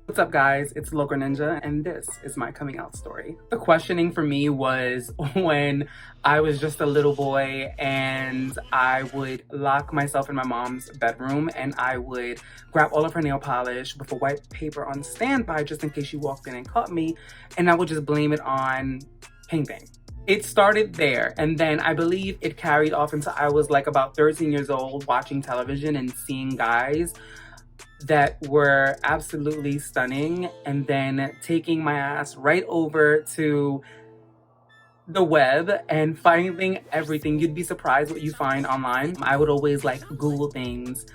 What's up guys, it's Local Ninja and this is my coming out story. The questioning for me was when I was just a little boy and I would lock myself in my mom's bedroom and I would grab all of her nail polish with a white paper on standby just in case she walked in and caught me, and I would just blame it on painting. It started there, and then I believe it carried off until I was like about 13 years old, watching television and seeing guys that were absolutely stunning, and then taking my ass right over to the web and finding everything. You'd be surprised what you find online. I would always like Google things.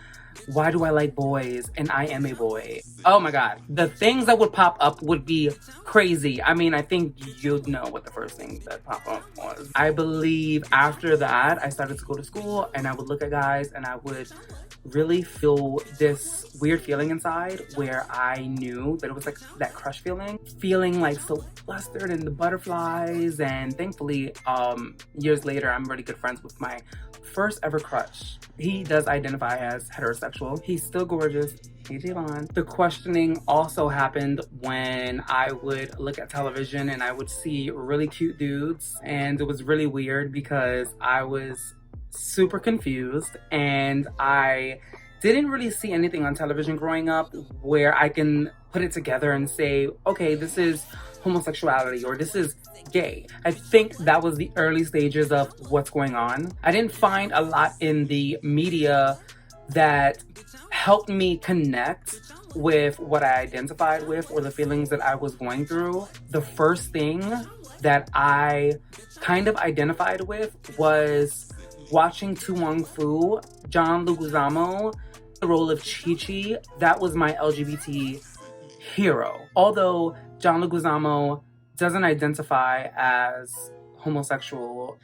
Why do I like boys? And I am a boy. Oh my God. The things that would pop up would be crazy. I mean, I think you'd know what the first thing that popped up was. I believe after that, I started to go to school and I would look at guys and I would really feel this weird feeling inside where I knew that it was like that crush feeling like so flustered and the butterflies. And thankfully, years later, I'm really good friends with my first ever crush. He does identify as heterosexual. He's still gorgeous. Hey, Javon. The questioning also happened when I would look at television and I would see really cute dudes, and it was really weird because I was super confused and I didn't really see anything on television growing up where I can put it together and say, okay, this is homosexuality or this is gay. I think that was the early stages of what's going on. I didn't find a lot in the media that helped me connect with what I identified with or the feelings that I was going through. The first thing that I kind of identified with was watching Tu Wong Fu, John Leguizamo, the role of Chi-Chi. That was my LGBT hero. Although John Leguizamo doesn't identify as homosexual,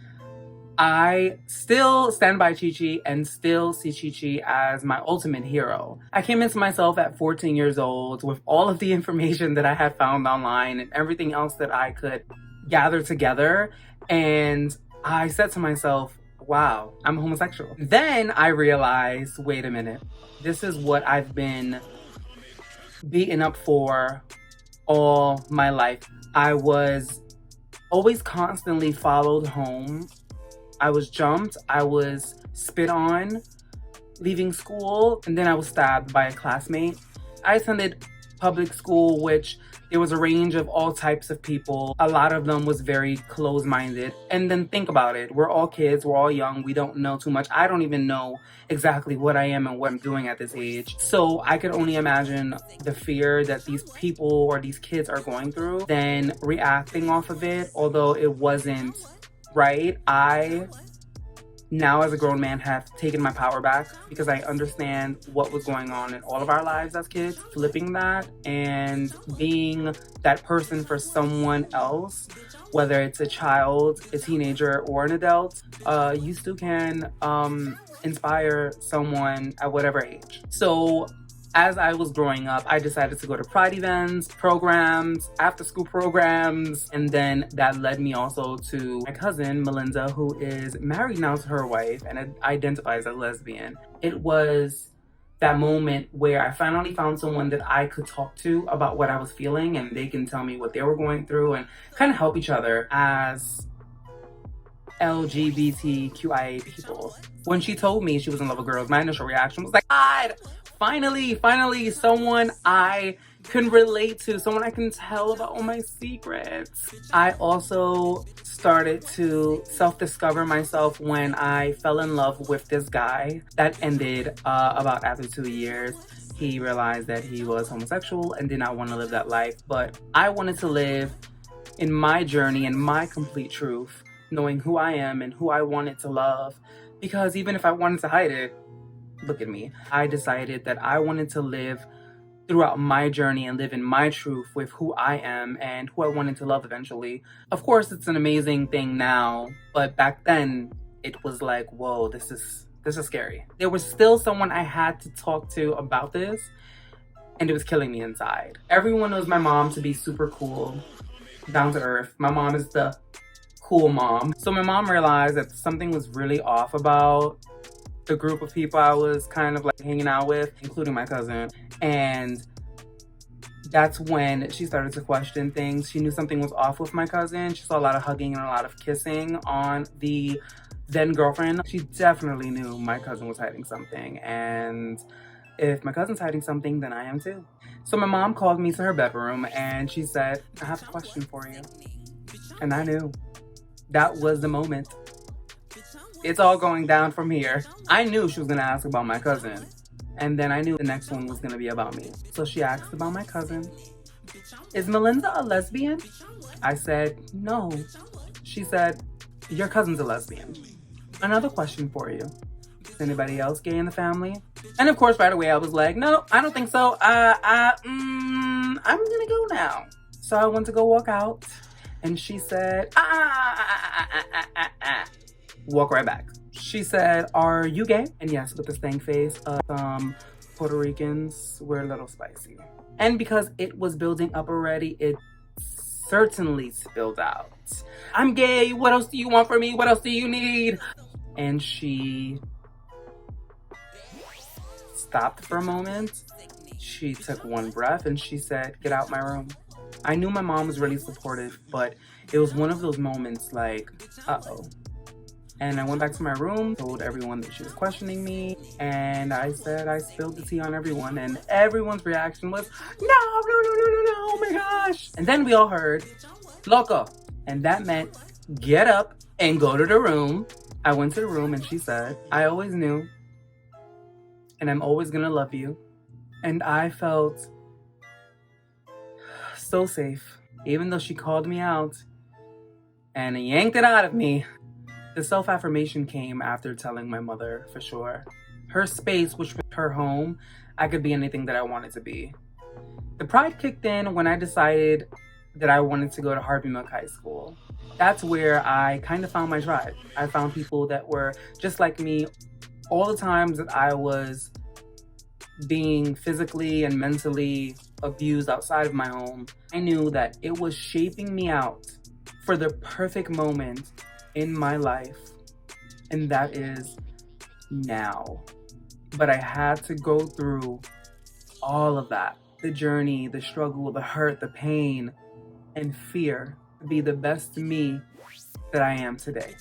I still stand by Chi-Chi and still see Chi-Chi as my ultimate hero. I came into myself at 14 years old with all of the information that I had found online and everything else that I could gather together, and I said to myself, wow, I'm homosexual. Then I realized, wait a minute, this is what I've been beaten up for all my life. I was always constantly followed home. I was jumped, I was spit on leaving school, and then I was stabbed by a classmate. I attended public school, which there was a range of all types of people. A lot of them was very closed-minded. And then think about it. We're all kids, we're all young, we don't know too much. I don't even know exactly what I am and what I'm doing at this age. So I could only imagine the fear that these people or these kids are going through, then reacting off of it, although it wasn't right. I now, as a grown man, have taken my power back because I understand what was going on in all of our lives as kids. Flipping that and being that person for someone else, whether it's a child, a teenager, or an adult, you still can inspire someone at whatever age. So as I was growing up, I decided to go to pride events, programs, after-school programs, and then that led me also to my cousin, Melinda, who is married now to her wife and identifies as lesbian. It was that moment where I finally found someone that I could talk to about what I was feeling, and they can tell me what they were going through and kind of help each other as LGBTQIA people. When she told me she was in love with girls, my initial reaction was like, God, finally someone I can relate to, someone I can tell about all my secrets. I also started to self-discover myself when I fell in love with this guy. That ended about after 2 years. He realized that he was homosexual and did not want to live that life, but I wanted to live in my journey and my complete truth, knowing who I am and who I wanted to love, because even if I wanted to hide it, look at me. I decided that I wanted to live throughout my journey and live in my truth with who I am and who I wanted to love eventually. Of course, it's an amazing thing now, but back then it was like, whoa, this is scary. There was still someone I had to talk to about this, and it was killing me inside. Everyone knows my mom to be super cool, down to earth. My mom is the cool mom. So my mom realized that something was really off about the group of people I was kind of like hanging out with, including my cousin. And That's when she started to question things. She knew something was off with my cousin. She saw a lot of hugging and a lot of kissing on the then girlfriend. She definitely knew my cousin was hiding something. And if my cousin's hiding something, then I am too. So my mom called me to her bedroom and she said, I have a question for you. And I knew that was the moment. It's all going down from here. I knew she was gonna ask about my cousin. And then I knew the next one was gonna be about me. So she asked about my cousin. Is Melinda a lesbian? I said, no. She said, your cousin's a lesbian. Another question for you. Is anybody else gay in the family? And of course, right away I was like, no, I don't think so. I'm gonna go now. So I went to go walk out and she said, walk right back. She said, are you gay? And yes, with the stank face of Puerto Ricans, we're a little spicy. And because it was building up already, it certainly spilled out. I'm gay, what else do you want from me? What else do you need? And she stopped for a moment. She took one breath and she said, get out my room. I knew my mom was really supportive, but it was one of those moments like, uh-oh. And I went back to my room, told everyone that she was questioning me, and I said I spilled the tea on everyone, and everyone's reaction was, no, oh my gosh. And then we all heard, loco. And that meant get up and go to the room. I went to the room and she said, I always knew, and I'm always gonna love you. And I felt so safe, even though she called me out and yanked it out of me. The self-affirmation came after telling my mother, for sure. Her space, which was her home, I could be anything that I wanted to be. The pride kicked in when I decided that I wanted to go to Harvey Milk High School. That's where I kind of found my tribe. I found people that were just like me. All the times that I was being physically and mentally abused outside of my home, I knew that it was shaping me out for the perfect moment in my life, and that is now. But I had to go through all of that, the journey, the struggle, the hurt, the pain, and fear to be the best me that I am today.